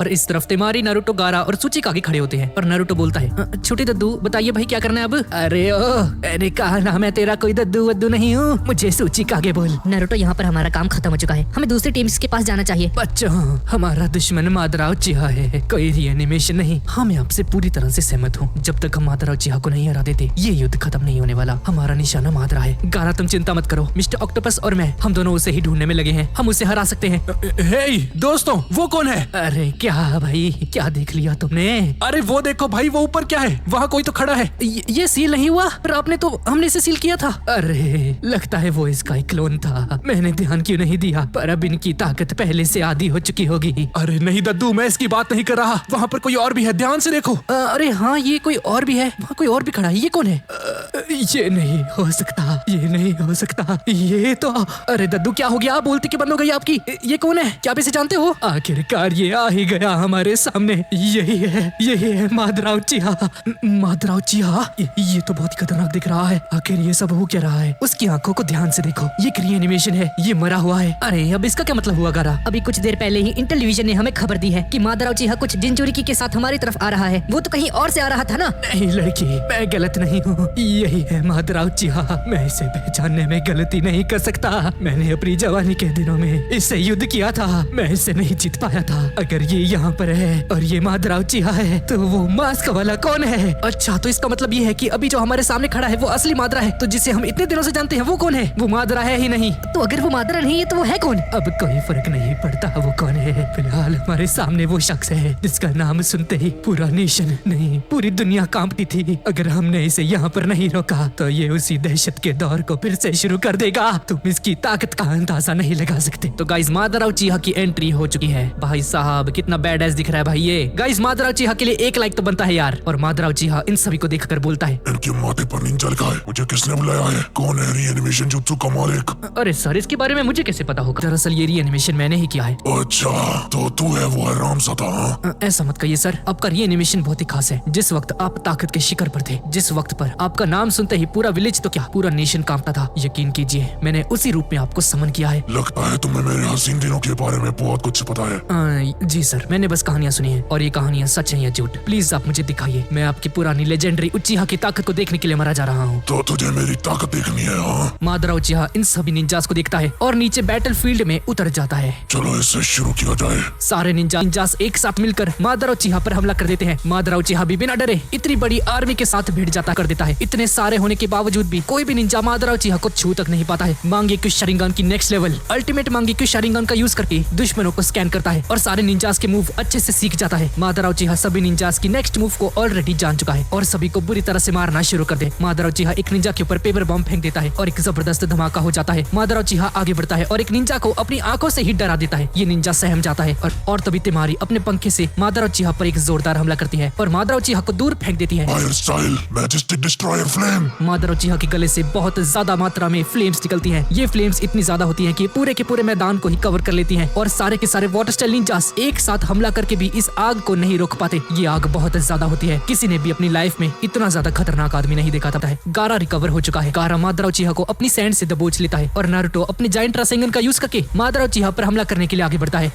और इस तरफ तेमारी, नारुतो, गारा और सूचिकागे खड़े होते हैं और नारुतो बोलता है, छोटे दद्दू बताइए भाई क्या करना है अब? अरे ओ, मैंने कहा ना मैं तेरा कोई दद्दू वद्दू नहीं हूँ, मुझे सूचिकागे बोल। नारुतो यहाँ पर हमारा काम खत्म हो चुका है, हमें दूसरी टीम के पास जाना चाहिए। बच्चों, हमारा दुश्मन मादरा उचिहा है, कोई रीएनिमेशन नहीं। हाँ, मैं आपसे पूरी तरह से सहमत हूँ। जब तक हम मादरा उचिहा को नहीं हरा देते ये युद्ध खत्म नहीं होने वाला। हमारा निशाना मादरा है। गारा तुम चिंता मत करो, मिस्टर ऑक्टोपस और मैं, हम दोनों उसे ही ढूंढने में लगे हैं। हम उसे हरा सकते हैं। हे दोस्तों, वो कौन है? अरे क्या भाई, क्या देख लिया तुमने? अरे वो देखो भाई, वो ऊपर क्या है? वहाँ कोई तो खड़ा है। ये सील नहीं हुआ? पर आपने तो हमने इसे सील किया था। अरे लगता है वो इसका एक क्लोन था, मैंने ध्यान क्यों नहीं दिया? पर अब इनकी ताकत पहले से आधी हो चुकी होगी। अरे नहीं दद्दू, मैं इसकी बात नहीं कर रहा। वहाँ पर कोई और भी है, ध्यान से देखो। अरे हाँ, ये कोई और भी है, वहाँ कोई और भी खड़ा है। ये कौन है? ये नहीं हो सकता, ये नहीं हो सकता, ये तो। अरे दद्दू क्या हो गया? आप बोलते कि बंद हो गई आपकी। ये कौन है? क्या आप इसे जानते हो? आखिरकार ये आ ही गया हमारे सामने। यही है मादरा उचिहा। मादरा उचिहा, ये तो बहुत ही खतरनाक दिख रहा है। आखिर ये सब हो क्या रहा है? उसकी आंखों को ध्यान से देखो, ये रीएनिमेशन है, ये मरा हुआ है। अरे अब इसका क्या मतलब हुआ गारा? अभी कुछ देर पहले ही इंटेल डिवीजन ने हमें खबर दी है कि मादरा उचिहा कुछ जिंचुरिकी के साथ हमारी तरफ आ रहा है। वो तो कहीं और से आ रहा था ना? नहीं लड़की, मैं गलत नहीं हूँ, यही है मादरा उचिहा। मैं इसे पहचानने में गलती नहीं कर सकता। मैंने अपनी जवानी के दिनों में इससे युद्ध किया था, मैं इसे नहीं जीत पाया था। अगर ये यहाँ पर है और ये मादरा उचिहा है तो वो मास्क वाला कौन है? अच्छा, तो इसका मतलब ये है कि अभी जो हमारे सामने खड़ा है वो असली मादरा है। तो जिसे हम इतने दिनों से जानते हैं वो कौन है? वो मादरा है ही नहीं। तो अगर वो मादरा नहीं है तो वो है कौन? अब कोई फर्क नहीं पड़ता वो कौन है। फिलहाल हमारे सामने वो शख्स है जिसका नाम सुनते ही पूरा नेशन नहीं, पूरी दुनिया कांपती थी। अगर हमने इसे यहाँ पर नहीं रोका तो ये उसी दहशत के दौर को फिर से शुरू कर देगा। तुम इसकी ताकत का अंदाजा नहीं लगा सकते। तो गाइस, मादरा उचिहा की एंट्री हो चुकी है। भाई साहब कितना बैडएस दिख रहा है भाई ये। गाइस, मादरा उचिहा के लिए 1 लाइक तो बनता है यार। और मादरा उचिहा इन सभी को देखकर बोलता है, इनके माथे पर निंजा लिखा है, मुझे किसने बुलाया है? कौन है रीएनिमेशन जुत्सु का मालिक? अरे सर, इसके बारे में मुझे कैसे पता होगा? दरअसल ये रीएनिमेशन मैंने ही किया है। अच्छा, तो तू है वो हरामजादा? ऐसा मत कहिए सर, आपका रीएनिमेशन बहुत ही खास है। जिस वक्त आप ताकत के शिखर पर थे, जिस वक्त पर आपका नाम सुनते ही पूरा विलेज तो क्या पूरा नेशन कांपता था, यकीन कीजिए मैंने उसी रूप में आपको समन किया है। लगता है तुम्हें मेरे हसीन दिनों के बारे में बहुत कुछ पता है। जी सर, मैंने बस कहानियां सुनी है और ये कहानियां सच है या झूठ, प्लीज आप मुझे दिखाइए। मैं आपकी पुरानी लेजेंडरी उचिहा की ताकत को देखने के लिए मरा जा रहा हूँ। तो तुझे मेरी ताकत देखनी है? हाँ, मादरा उचिहा इन सभी निंजास को देखता है और नीचे बैटल फील्ड में उतर जाता है। चलो इससे शुरू किया जाए। सारे निंजास एक साथ मिलकर मादरा उचिहा पर हमला कर देते हैं। मादरा उचिहा भी बिना डरे इतनी बड़ी आर्मी के साथ भिड़ जाता कर देता है। इतने सारे होने के बावजूद भी कोई भी निंजा मादरा उचिहा को छू तक नहीं पाता है। मांगेक्यू शारिंगन की नेक्स्ट लेवल अल्टीमेट मांगेक्यू शारिंगन का यूज करके दुश्मनों को स्कैन करता है और सारे निंजास के मूव अच्छे से सीख जाता है। मादरा उचिहा सभी निंजास की नेक्स्ट मूव को ऑलरेडी जान चुका है और सभी को बुरी तरह से मारना शुरू कर दे। मादरा उचिहा एक निंजा के ऊपर पेपर बम फेंक देता है और एक जबरदस्त धमाका हो जाता है। मादरा उचिहा आगे बढ़ता है और एक निंजा को अपनी आंखों से ही डरा देता है। ये निंजा सहम जाता है और तभी तिमारी अपने पंखे से मादरा उचिहा पर एक जोरदार हमला करती है और मादरा उचिहा को दूर फेंक देती है। Fire style majestic destroyer flame. Madara Uchiha के गले से बहुत ज्यादा मात्रा में फ्लेम्स निकलती हैं। ये फ्लेम्स इतनी ज्यादा होती हैं कि पूरे के पूरे मैदान को ही कवर कर लेती हैं और सारे के सारे वाटर स्टाइल निंजास एक साथ हमला करके भी इस आग को नहीं रोक पाते। ये आग बहुत ज्यादा होती है, किसी ने भी अपनी लाइफ में इतना ज्यादा खतरनाक आदमी नहीं देखा था। गारा रिकवर हो चुका है। गारा मादरा उचिहा को अपनी सैंड से दबोच लेता है और नारुतो अपने जायंट रासेंगन का यूज करके मादरा उचिहा पर हमला करने के लिए आगे बढ़ता है।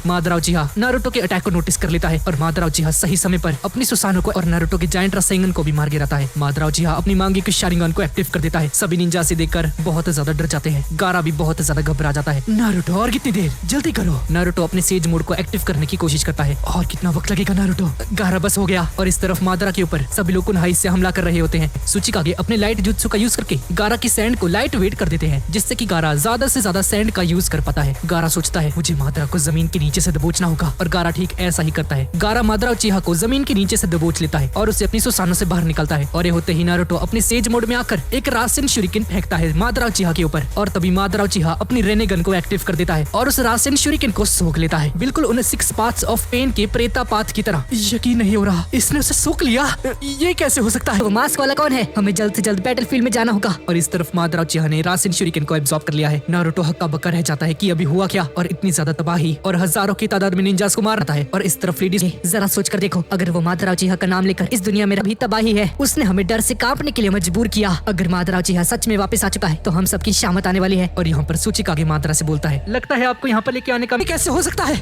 मादरा उचिहा नारुतो के अटैक को नोटिस कर लेता है और मादरा उचिहा सही समय पर अपनी सुसानो को और नारुतो के जायंट रासेंगन को भी मार गिराता है। मादरा उचिहा अपनी मांगेक्यू शारिंगन को एक्टिव कर देता है। सभी निंजा से देखकर बहुत ज्यादा डर जाते हैं। गारा भी बहुत ज्यादा घबरा जाता है। नारुतो और कितनी देर, जल्दी करो। नारुतो अपने सेज मोड को एक्टिव करने की कोशिश करता है। और कितना वक्त लगेगा नारुतो? गारा बस हो गया। और इस तरफ मादरा के ऊपर सभी लोग कुनहाई से हमला कर रहे होते हैं। सूचिकागे अपने लाइट जुत्सु का यूज करके गारा की सैंड को लाइट वेट कर देते हैं जिससे कि गारा ज्यादा से ज्यादा सैंड का यूज कर पाता है। गारा सोचता है मुझे मादरा को जमीन के नीचे से दबोचना होगा और गारा ठीक ऐसा ही करता है। गारा मादरा उचिहा को जमीन के नीचे से दबोच लेता है और उसे अपनी सुसानो से बाहर निकालता है और ये होते ही नारुतो अपने सेज मोड में आकर एक रासेन शुरिकेन फेंकता है मादरा उचिहा के ऊपर और तभी मादरा उचिहा अपनी रेनेगन को एक्टिव कर देता है और उस रासेन शुरिकेन को सोख लेता है, बिल्कुल उन 6 पाथ्स ऑफ पेन के प्रेतापात की तरह। यकीन नहीं हो रहा, इसने उसे सोख लिया। ये कैसे हो सकता है? वो मास्क वाला कौन है? हमें जल्द से जल्द बैटलफील्ड में जाना होगा। और इस तरफ मादरा उचिहा ने रासेन शुरिकेन को एब्जॉर्ब कर लिया है। नारुतो हक्का बक्का रह जाता है कि अभी हुआ क्या और इतनी ज्यादा तबाही और हजारों की तादाद में निंजास को मारता है। और इस तरफ लेडीज जरा सोच कर देखो, अगर वो मादरा उचिहा का नाम लेकर इस दुनिया में भी तबाही है, उसने हमें डर से कांपने के लिए मजबूर किया। अगर मादरा उचिहा सच में वापस आ चुका है तो हम सबकी शामत आने वाली है। और यहाँ पर सूचिकागे मादरा से बोलता है, लगता है आपको यहाँ पर लेके आने का कैसे हो सकता है?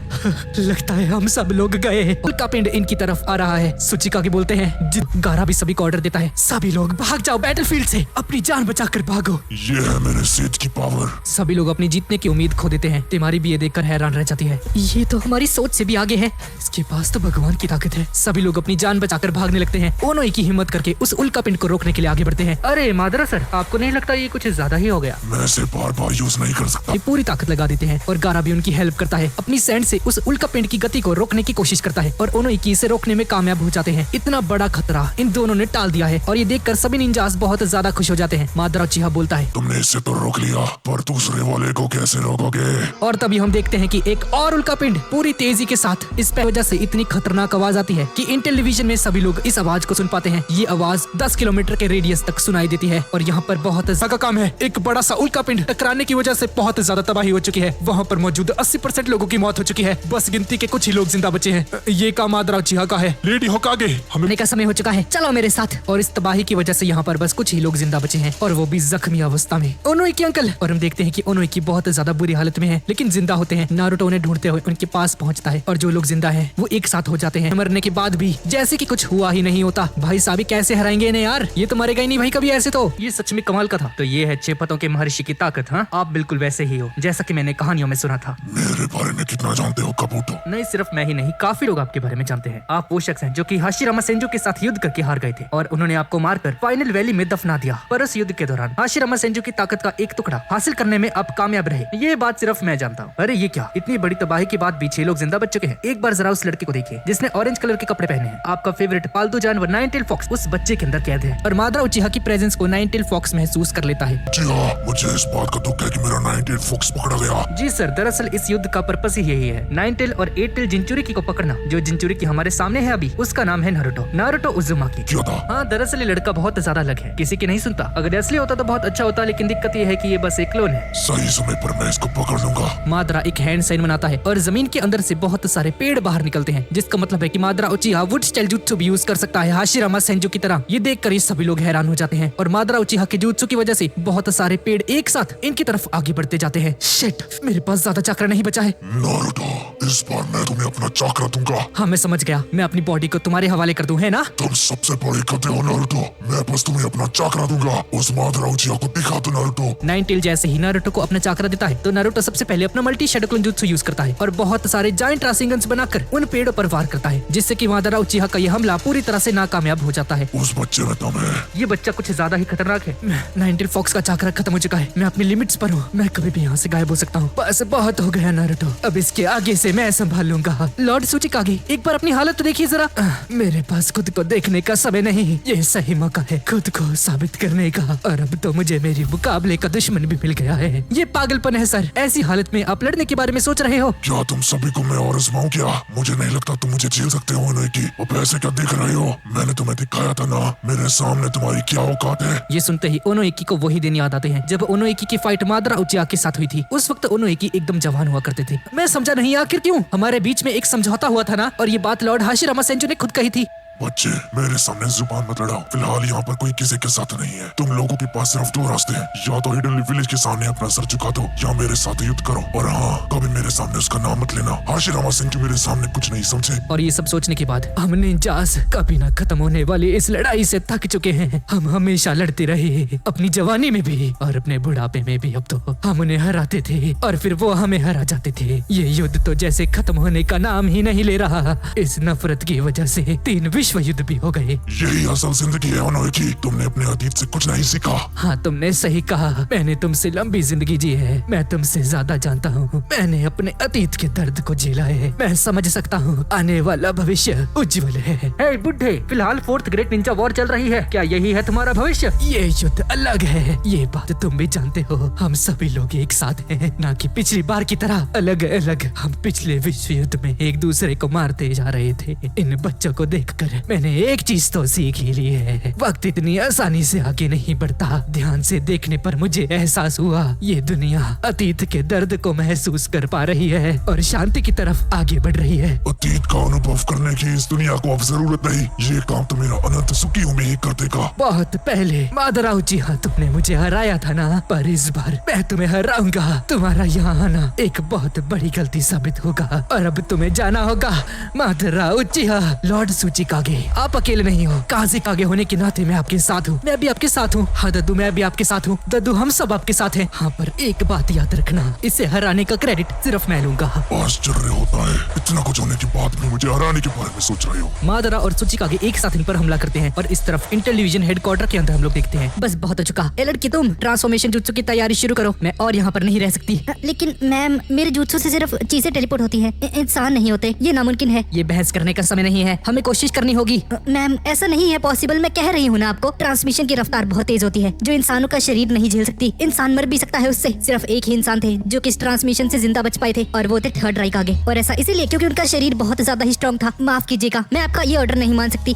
लगता है हम सब लोग गए। उल्का पिंड इनकी तरफ आ रहा है। सुचिका के बोलते हैं। गारा भी सभी को ऑर्डर देता है, सभी लोग भाग जाओ बैटलफील्ड से, अपनी जान बचाकर भागो। ये है मेरे सेठ की पावर। सभी लोग अपनी जीतने की उम्मीद खो देते हैं। तिमारी भी ये देखकर हैरान रह जाती है। ये तो हमारी सोच से भी आगे है। इसके पास तो भगवान की ताकत है। सभी लोग अपनी जान बचाकर भागने लगते हैं। ओनोई की हिम्मत करके उस उल्का पिंड को रोकने के लिए आगे बढ़ते हैं। अरे मादरा सर, आपको नहीं लगता ये कुछ ज्यादा ही हो गया? मैं इसे बार बार यूज नहीं कर सकता। ये पूरी ताकत लगा देते हैं और गारा भी उनकी हेल्प करता है। अपनी सैंड से उस उल्का पिंड की गति को रोकने की कोशिश करता है और ओनोई की इसे रोकने में कामयाब हो जाते हैं। इतना बड़ा खतरा इन दोनों ने टाल दिया है और ये देखकर सभी निंजास बहुत ज्यादा खुश हो जाते हैं। मादरा उचिहा बोलता है, तुमने इसे तो रोक लिया, पर दूसरे वाले को कैसे रोकोगे? और तभी हम देखते हैं कि एक और उल्का पिंड पूरी तेजी के साथ, इस वजह से इतनी खतरनाक आवाज आती है कि इन टेलीविजन में सभी लोग इस आवाज को सुन पाते हैं। ये आवाज 10 किलोमीटर के रेडियस तक सुनाई देती है और यहाँ पर बहुत ज्यादा काम है। एक बड़ा सा उल्का पिंड टकराने की वजह से बहुत ज्यादा तबाही हो चुकी है। वहाँ पर मौजूद 80% लोगों की मौत हो चुकी है। बस गिनती के कुछ ही लोग जिंदा बचे हैं। ये काम मादरा उचिहा का है। रेडी हो कागे, हमें आने का समय हो चुका है, चलो मेरे साथ। और इस तबाही की वजह से यहाँ पर बस कुछ ही लोग जिंदा बचे हैं और वो भी जख्मी अवस्था में। ओनोई के अंकल, और हम देखते हैं कि ओनोई की बहुत ज्यादा बुरी हालत में है लेकिन जिंदा होते हैं। नारुतो उन्हें ढूंढते हुए उनके पास पहुंचता है और जो लोग जिंदा हैं वो एक साथ हो जाते हैं। मरने के बाद भी जैसे कि कुछ हुआ ही नहीं होता। भाई साहब कैसे हराएंगे इन्हें यार, ये तो मरेगा ही नहीं भाई कभी ऐसे। तो ये सच में कमाल का था। तो ये है 6 पतों के महर्षि की ताकत। हाँ, आप बिल्कुल वैसे ही हो जैसा कि मैंने कहानियों में सुना था। मेरे बारे में कितना जानते हो कबूतो? नहीं, सिर्फ मैं ही नहीं, काफी लोग आपके बारे में जानते हैं। आप वो शख्स हैं जो कि हाशिरामा सेंजो के साथ युद्ध करके हार गए थे और उन्होंने आपको मारकर फाइनल वैली में दफना दिया। पर उस युद्ध के दौरान हाशिरामा सेंजो की ताकत का एक टुकड़ा हासिल करने में आप कामयाब रहे। ये बात सिर्फ मैं जानता हूँ। अरे ये क्या, इतनी बड़ी तबाही के बाद भी 6 लोग जिंदा बच चुके हैं। एक बार जरा उस लड़के को देखिए जिसने ऑरेंज कलर के कपड़े पहने हैं। आपका फेवरेट पालतू जानवर नाइन टेल फॉक्स उस बच्चे के अंदर कैद है और मादरा उचिहा की प्रेजेंस को नाइन टेल फॉक्स महसूस कर लेता है। जी हाँ, मुझे इस बात का दुख है कि मेरा 98 फॉक्स पकड़ा गया। जी सर, दरअसल इस युद्ध का पर्पस ही यही है, 9 टेल और 8 टेल जिंचुरिकी को पकड़ना। जो जिंचुरिकी हमारे सामने है अभी, उसका नाम है नारुतो उजुमाकी। क्या था? हाँ, दरअसल ये लड़का बहुत ज्यादा अलग है, किसी की नहीं सुनता। अगर असली होता तो बहुत अच्छा होता, लेकिन दिक्कत ये है कि ये बस एक क्लोन है। सही समय पर मैं इसको पकड़ लूंगा। मादरा एक हैंड साइन बनाता है और जमीन के अंदर से बहुत सारे पेड़ बाहर निकलते हैं, जिसका मतलब है कि मादरा उचिहा वुड स्टाइल जुत्सु भी यूज कर सकता है हाशिरामा सेंजो की तरह। ये देखकर ये सभी लोग हैरान हो जाते हैं और मादरा उचिहा के जुत्सु की वजह से बहुत सारे पेड़ एक साथ इनकी तरफ आगे बढ़ते जाते हैं। शिट, मेरे पास ज्यादा चक्र नहीं बचा है। नारुतो, इस बार मैं तुम्हें अपना चाकरा दूंगा। हाँ, मैं समझ गया, मैं अपनी बॉडी को तुम्हारे हवाले कर दूं, है ना? तुम सबसे बड़े कते हो नारुतो। मैं बस तुम्हें अपना चाकरा दूंगा। उस मादरा उचिहा को दिखा दो नारुतो। 9 टेल जैसे ही नारुतो को अपना चाकरा देता है तो नारुतो सबसे पहले अपना multi shadow clone jutsu use करता है और बहुत सारे जायंट राशिंगन्स बनाकर उन पेड़ों पर वार करता है, जिससे कि मादरा उचिहा का यह हमला पूरी तरह से नाकामयाब हो जाता है। उस बच्चे में दम है। ये बच्चा कुछ ज्यादा ही खतरनाक है। 9 टेल फॉक्स का चाकरा खत्म हो चुका है। मैं अपनी लिमिट्स पर हूँ, मैं कभी भी यहाँ से गायब हो सकता हूँ। बस बहुत हो गया नारुतो, अब इसके आगे से मैं संभाल लूंगा। लॉर्ड सुचिकागे, एक बार अपनी हालत तो देखिए जरा। मेरे पास खुद को देखने का समय नहीं, ये सही मौका है खुद को साबित करने का। और अब तो मुझे मेरी मुकाबले का दुश्मन भी मिल गया है। ये पागलपन है सर, ऐसी हालत में आप लड़ने के बारे में सोच रहे हो? क्या तुम सभी को मैं और आजमाऊं क्या? मुझे नहीं लगता तुम मुझे झेल सकते हो नहीं की। वो पैसे क्या देख रहे हो? मैंने तुम्हें दिखाया था ना, मेरे सामने तुम्हारी क्या औकात है। ये सुनते ही ओनोएकी को वही दिन याद आते हैं जब ओनोएकी की फाइट मादरा उचिहा के साथ हुई थी। उस वक्त ओनोएकी एकदम जवान हुआ करते थे। मैं समझा नहीं आखिर क्यों? हमारे बीच में एक समझौता हुआ था ना, और ये बात लॉर्ड हाशिरामा सेंजो ने खुद कही थी। बच्चे, मेरे सामने जुबान मत लड़ाओ। फिलहाल यहाँ पर कोई किसी के साथ नहीं है। तुम लोगों के पास सिर्फ 2 रास्ते हैं, या तो हिडन विलेज के सामने अपना सर झुका दो या मेरे साथ युद्ध करो। और हाँ, कभी मेरे सामने उसका नाम मत लेना। हाशिरामा सेंजो मेरे सामने कुछ नहीं, समझे? और ये सब सोचने के बाद हम निंजास कभी ना खत्म होने वाली इस लड़ाई से थक चुके हैं। हम हमेशा लड़ते रहे, अपनी जवानी में भी और अपने बुढ़ापे में भी। अब तो हम उन्हें हराते थे और फिर वो हमें हरा जाते थे। ये युद्ध तो जैसे खत्म होने का नाम ही नहीं ले रहा। इस नफरत की वजह से 3 विश्व युद्ध भी हो गए। यही असल जिंदगी है ओनोएकी। तुमने अपने अतीत से कुछ नहीं सीखा। हाँ, तुमने सही कहा। मैंने तुमसे लंबी जिंदगी जी है, मैं तुमसे ज्यादा जानता हूँ। मैंने अपने अतीत के दर्द को झेला है, मैं समझ सकता हूँ आने वाला भविष्य उज्जवल है। हे बुड्ढे, फिलहाल 4th ग्रेट निंजा वॉर चल रही है, क्या यही है तुम्हारा भविष्य? ये युद्ध अलग है, ये बात तुम भी जानते हो। हम सभी लोग एक साथ हैं, ना कि पिछली बार की तरह अलग अलग। हम पिछले विश्व युद्ध में एक दूसरे को मारते जा रहे थे। इन बच्चों को देखकर मैंने एक चीज तो सीख ही ली है, वक्त इतनी आसानी से आगे नहीं बढ़ता। ध्यान से देखने पर मुझे एहसास हुआ ये दुनिया अतीत के दर्द को महसूस कर पा रही है और शांति की तरफ आगे बढ़ रही है। अतीत का अनुभव करने की इस दुनिया को अब जरूरत नहीं। ये काम तो मेरा अनंत सुखियों में ही कर देगा। बहुत पहले मादरा उचिहा तुमने मुझे हराया था ना, पर इस बार मैं तुम्हें हराऊंगा। तुम्हारा यहाँ आना एक बहुत बड़ी गलती साबित होगा और अब तुम्हें जाना होगा। मादरा उचिहा, लॉर्ड सूचिकागे, आप अकेले नहीं हो। काज़िकागे होने के नाते मैं आपके साथ हूँ। मैं भी आपके साथ हूँ। हाँ दद्दू, मैं भी आपके साथ हूँ। दद्दू, हम सब आपके साथ हैं। हाँ, पर एक बात याद रखना, इसे हराने का क्रेडिट सिर्फ मैं लूंगा। आश्चर्य होता है, इतना कुछ होने के बाद भी मुझे हराने के बारे में सोच रहे हो। मादरा और सूचिकागे एक साथ इन पर हमला करते हैं और इस तरफ इंटेलिविजन हेडक्वार्टर के अंदर हम लोग देखते हैं। बस बहुत हो चुका। ए लड़की, तुम ट्रांसफॉर्मेशन जुत्सु की तैयारी शुरू करो। मैं और यहाँ पर नहीं रह सकती। लेकिन मैम, मेरे जुत्सु से सिर्फ चीजें टेलीपोर्ट होती हैं, इंसान नहीं होते। ये नामुमकिन है। ये बहस करने का समय नहीं है, हमें कोशिश करनी होगी। मैम, ऐसा नहीं है पॉसिबल। मैं कह रही हूँ ना आपको, ट्रांसमिशन की रफ्तार बहुत तेज होती है जो इंसानों का शरीर नहीं झेल सकती। इंसान मर भी सकता है उससे। सिर्फ एक ही इंसान थे जो कि इस ट्रांसमिशन से जिंदा बच पाए थे और वो थे थर्ड राइकागे। और ऐसा इसीलिए क्योंकि उनका शरीर बहुत ज्यादा ही स्ट्रॉन्ग था। माफ कीजिएगा, मैं आपका ये ऑर्डर नहीं मान सकती।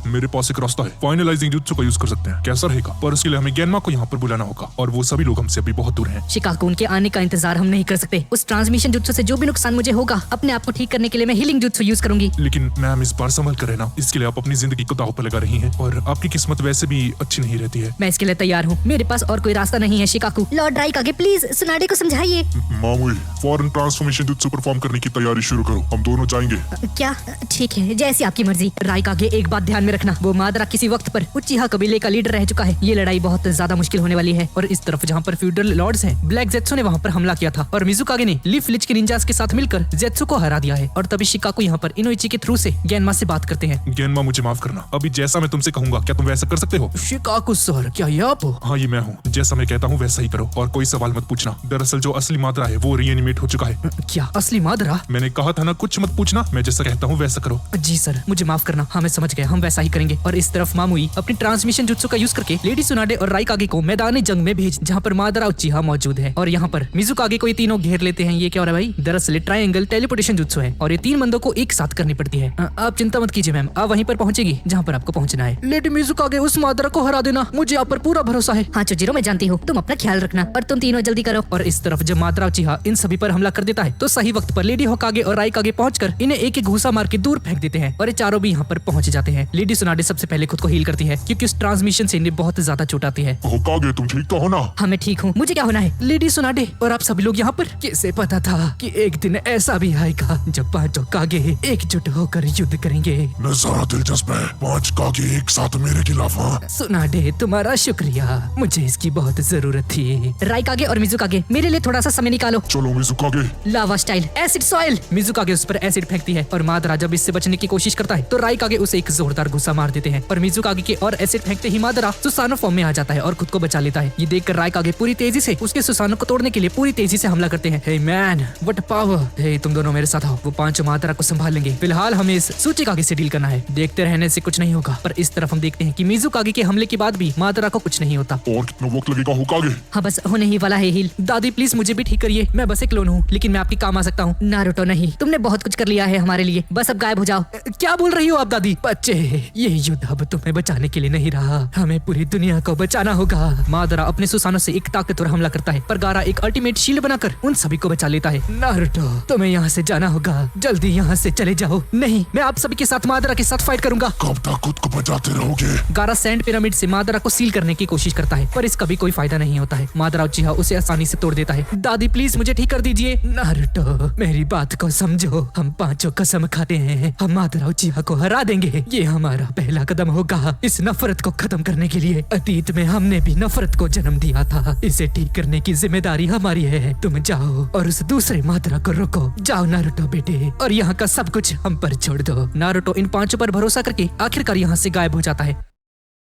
मेरे पास एक रास्ता है। फाइनलाइजिंग जुत्सु का यूज कर सकते हैं। कैसा रहेगा? पर उसके लिए हमें गेनमा को यहाँ पर बुलाना होगा और वो सभी लोग हमसे अभी बहुत दूर हैं। शिकागो, उनके आने का इंतजार हम नहीं कर सकते। उस ट्रांसमिशन जुत्सु से जो भी नुकसान मुझे होगा, अपने आप को ठीक करने के लिए मैं हीलिंग जुत्सु यूज करूंगी। लेकिन मैम, इस बार संभल कर रहना। इसके लिए आप अपनी जिंदगी को दांव पर लगा रही हैं और आपकी किस्मत वैसे भी अच्छी नहीं रहती है। मैं इसके लिए तैयार हूँ। मेरे पास और कोई रास्ता नहीं है शिकागो। लॉर्ड राइकागे, प्लीज सुनाडे को समझाइए। मामुई, फौरन ट्रांसफॉर्मेशन जुत्सु परफॉर्म करने की तैयारी शुरू करो। हम दोनों जाएंगे। क्या? ठीक है, जैसी आपकी मर्जी। राइकागे, एक बात ध्यान में रखना, वो मादरा किसी वक्त पर उचिहा कबीले का लीडर रह चुका है। ये लड़ाई बहुत ज्यादा मुश्किल होने वाली है। और इस तरफ जहाँ पर फ्यूडल लॉर्ड्स हैं, ब्लैक जेत्सु ने वहाँ पर हमला किया था और मिजुकागे ने लीफ लिच के निंजास के साथ मिलकर जेत्सु को हरा दिया है। और तभी शिकाकू यहाँ पर इनोइची के थ्रू से गेनमा से बात करते हैं। गेनमा, मुझे माफ करना। अभी जैसा मैं तुमसे कहूंगा क्या तुम वैसा कर सकते हो? शिकाकू सर, क्या ये आप हो? हाँ, ये मैं हूँ। जैसा मैं कहता हूँ वैसा ही करो और कोई सवाल मत पूछना। दरअसल जो असली मादरा है वो रीएनिमेट हो चुका है। क्या असली मादरा? मैंने कहा था ना, कुछ मत पूछना। मैं जैसा कहता हूँ वैसा करो। जी सर, मुझे माफ करना। हाँ, मैं समझ गया, हम वैसा ही करेंगे। और इस तरफ मामुई अपनी ट्रांसमिशन जुत्सु का यूज करके लेडी सुनाडे और राइकागे को मैदानी जंग में भेज, जहाँ पर मादरा उचिहा मौजूद है। और यहाँ पर मिजुकागे को ये तीनों घेर लेते हैं। ये क्या हो रहा है भाई? दरअसल ट्रायंगल टेलीपोर्टेशन जुत्सु है और ये 3 बंदों को एक साथ करनी पड़ती है। आप चिंता मत कीजिए मैम, आप वहीं पर पहुंचेगी जहाँ पर आपको पहुंचना है। लेडी मिजुकागे, उस मादरा को हरा देना, मुझे आप पर पूरा भरोसा है। हाँ चुजिरो, मैं जानती हूँ। तुम अपना ख्याल रखना और तुम तीनों जल्दी करो। और इस तरफ जब मादरा उचिहा इन सभी पर हमला कर देता है तो सही वक्त पर लेडी होकागे और राइकागे पहुंचकर इन्हें एक एक घूसा मार के दूर फेंक देते हैं और ये चारों भी यहाँ पर पहुंच जाते हैं। लेडी सुनाडे सबसे पहले खुद को हील करती है क्योंकि उस ट्रांसमिशन से इन्हें बहुत ज्यादा चोट आती है। होकागे, तुम ठीक तो हो ना? हाँ, मैं ठीक हूँ। मुझे क्या होना है? लेडी सुनाडे और आप सभी लोग यहाँ पर, किसे पता था कि एक दिन ऐसा भी आएगा जब 5 कागे एकजुट होकर युद्ध करेंगे। नजारा दिलचस्प है। 5 कागे एक साथ मेरे खिलाफ। हाँ, सुनाडे, तुम्हारा शुक्रिया, मुझे इसकी बहुत जरूरत थी। राइकागे और मिजुकागे, मेरे लिए थोड़ा सा समय निकालो। चलो मिजुकागे। लावा स्टाइल एसिड सॉइल। मिजुकागे उस पर एसिड फेंकती है और मादरा जब इससे बचने की कोशिश करता है तो राइकागे उसे एक जोरदार गुस्सा मार देते हैं। और मिजुकागे के और एसिड फेंकते ही मादरा सुसानो फॉर्म में आ जाता है और खुद को बचा लेता है। ये देखकर राइकागे पूरी तेजी से उसके सुसानो को तोड़ने के लिए पूरी तेजी से हमला करते हैं। Hey man, what power! Hey, तुम दोनों मेरे साथ आओ। वो 5 मादरा को संभाल लेंगे। फिलहाल हमें इस सूचिकागे से डील करना है। देखते रहने से कुछ नहीं होगा। पर इस तरफ हम देखते हैं कि मिजुकागे के हमले के बाद भी मादरा को कुछ नहीं होता। और कितना वक्त लगेगा होकागे? हाँ, बस होने ही वाला है हील। दादी प्लीज मुझे भी ठीक करिए। मैं बस एक क्लोन हूँ लेकिन मैं आपके काम आ सकता हूँ। नारुतो नहीं, तुमने बहुत कुछ कर लिया है हमारे लिए। बस अब गायब हो जाओ। क्या बोल रही हो आप दादी? बच्चे, ये युद्ध अब तुम्हें बचाने के लिए नहीं रहा, हमें पूरी दुनिया को बचाना होगा। मादरा अपने सुसानो से एक ताकतवर हमला करता है पर गारा एक अल्टीमेट शील्ड बनाकर उन सभी को बचा लेता है। नारुतो, तुम्हें यहाँ से जाना होगा, जल्दी यहाँ से चले जाओ। नहीं, मैं आप सभी के साथ मादरा के साथ फाइट करूंगा। कब तक खुद को बचाते रहोगे? गारा सैंड पिरामिड से मादरा को सील करने की कोशिश करता है पर इसका भी कोई फायदा नहीं होता है। मादरा उचिहा उसे आसानी से तोड़ देता है। दादी प्लीज मुझे ठीक कर दीजिए। नारुतो, मेरी बात को समझो, हम 5 कसम खाते हैं, हम मादरा उचिहा को हरा देंगे। ये हमारा पहला कदम होगा इस नफरत को खत्म करने के लिए। अतीत में हमने भी नफरत को जन्म दिया था, इसे ठीक करने की जिम्मेदारी हमारी है। तुम जाओ और उस दूसरे मादरा को रोको। जाओ नारुतो बेटे, और यहाँ का सब कुछ हम पर छोड़ दो। नारुतो इन 5 पर भरोसा करके आखिरकार यहाँ से गायब हो जाता है।